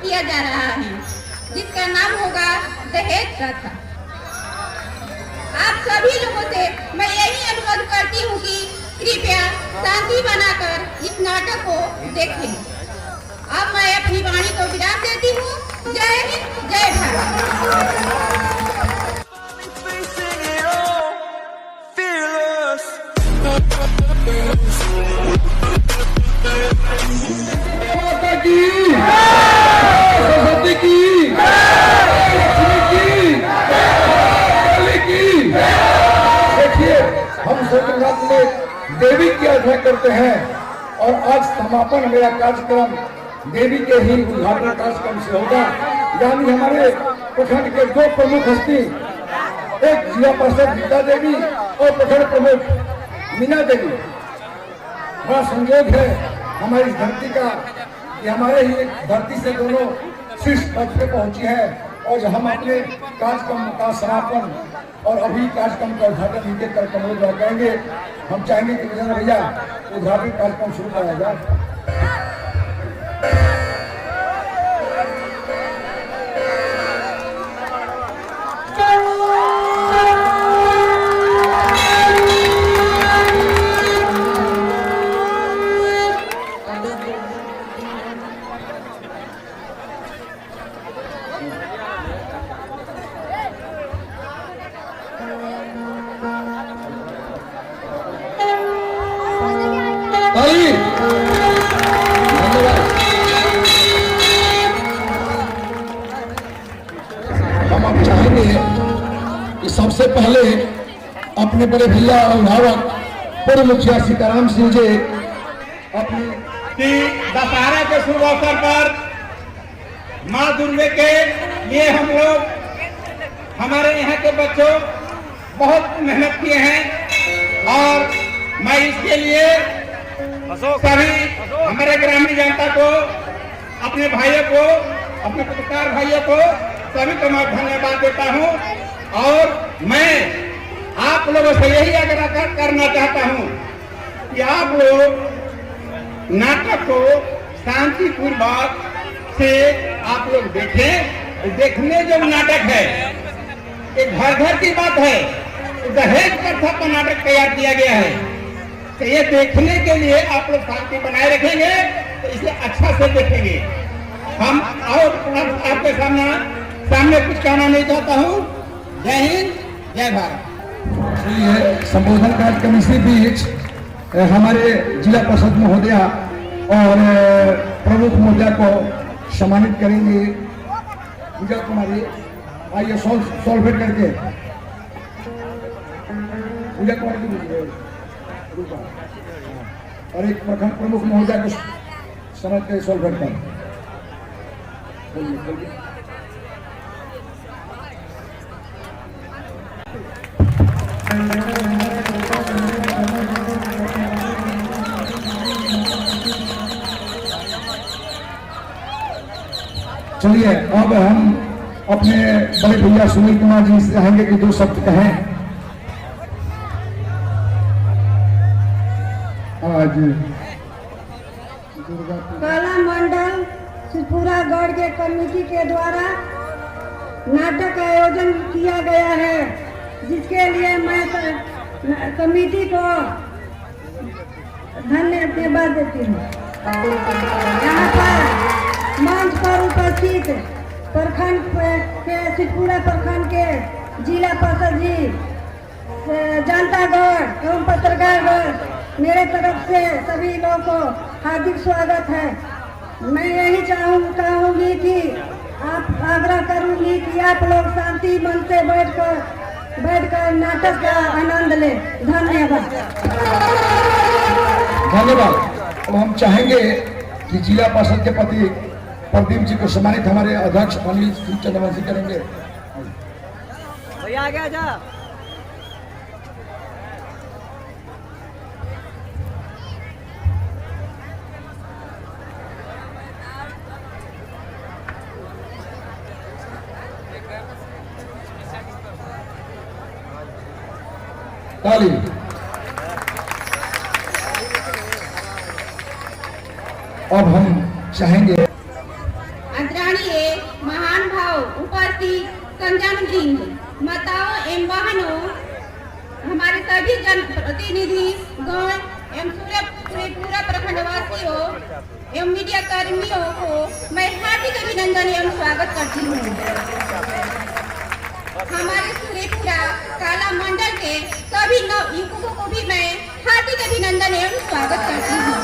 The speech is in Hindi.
किया जा रहा है, जिसका नाम होगा दहेज प्रथा। आप सभी लोगों से मैं यही अनुरोध करती हूँ कि कृपया शांति बनाकर इस नाटक को देखें। अब मैं अपनी वाणी को विराम देती हूँ। जय हिंद, जय भारत। हम सोमनाथ में देवी की आराधना करते हैं और आज समापन मेरा कार्यक्रम देवी के ही उद्घाटन कार्यक्रम से होगा। यानी हमारे प्रखंड के दो प्रमुख हस्ती, एक जिला पार्षद गीता देवी और प्रखंड प्रमुख मीना देवी। बड़ा संयोग है हमारी धरती का कि हमारे ही धरती से दोनों शीर्ष पद पे पहुंची है और हम अपने कार्यक्रम का समापन और अभी कार्यक्रम का उद्घाटन इनके कार्यक्रम द्वारा करेंगे। हम चाहेंगे कि विजय भैया उद्घाटन कार्यक्रम शुरू कराया जाए। हम अब चाहेंगे कि सबसे पहले अपने बड़े भैया अभिभावक पूर्व मुखिया सीताराम सिंह जी अपने कि दशहरा के शुभ अवसर पर माँ दुर्गे के लिए हम लोग हमारे यहाँ के बच्चों बहुत मेहनत किए हैं और मैं इसके लिए सभी हमारे ग्रामीण जनता को, अपने भाइयों को, अपने पत्रकार भाइयों को सभी को मैं धन्यवाद देता हूं। और मैं आप लोगों से यही आग्रह करना चाहता हूं कि आप लोग नाटक को शांतिपूर्वक से आप लोग देखें। देखने जो नाटक है एक घर घर की बात है, दहेज प्रथा पर नाटक तैयार किया गया है। तो ये देखने के लिए आप लोग शांति बनाए रखेंगे तो इसे अच्छा से देखेंगे। हम और आपके सामने कुछ कहना नहीं चाहता हूँ। जय हिंद, जय भारत। संबोधन कार्यक्रम इसी बीच हमारे जिला परिषद महोदया और प्रमुख महोदया को सम्मानित करेंगे। पूजा कुमारी आइए सॉल्वेट करके पूजा कुमारी और एक प्रखंड प्रमुख महोदया को समझ के सॉल्वेट कर। चलिए अब हम अपने बड़े भैया सुनील कुमार जी से चाहेंगे कि दो शब्द कहें। आज कला मंडल सिपुरा गढ़ के कमेटी के द्वारा नाटक का आयोजन किया गया है, जिसके लिए मैं कमेटी को धन्यवाद देती हूँ। यहाँ पर मंच पर उपस्थित प्रखंड के सिपुरा प्रखंड के जिला पार्षद जी, जनतागढ़ एवं पत्रकारगढ़, मेरे तरफ से सभी लोगों को हार्दिक स्वागत है। मैं यही चाहूंगी कि आप आग्रह करूंगी कि आप लोग शांति मन से बैठकर नाटक का आनंद लें। धन्यवाद। धन्यवाद। अब हम चाहेंगे कि जिला पार्षद के पति प्रदीप जी को सम्मानित हमारे अध्यक्ष अनिल चंद्रवंशी करेंगे। भैया आ गया जा। ताली। अब हम चाहेंगे अग्रणी जन्मदिन माताओं एवं बहनों, हमारे सभी जनप्रतिनिधि गण एवं सूर्यपुरा प्रखंडवासियों एवं मीडिया कर्मियों को मैं हार्दिक अभिनंदन एवं स्वागत करती हूँ। हमारे सूर्यपुरा कला मंडल के सभी नव युवकों को भी मैं हार्दिक अभिनंदन एवं स्वागत करती हूँ।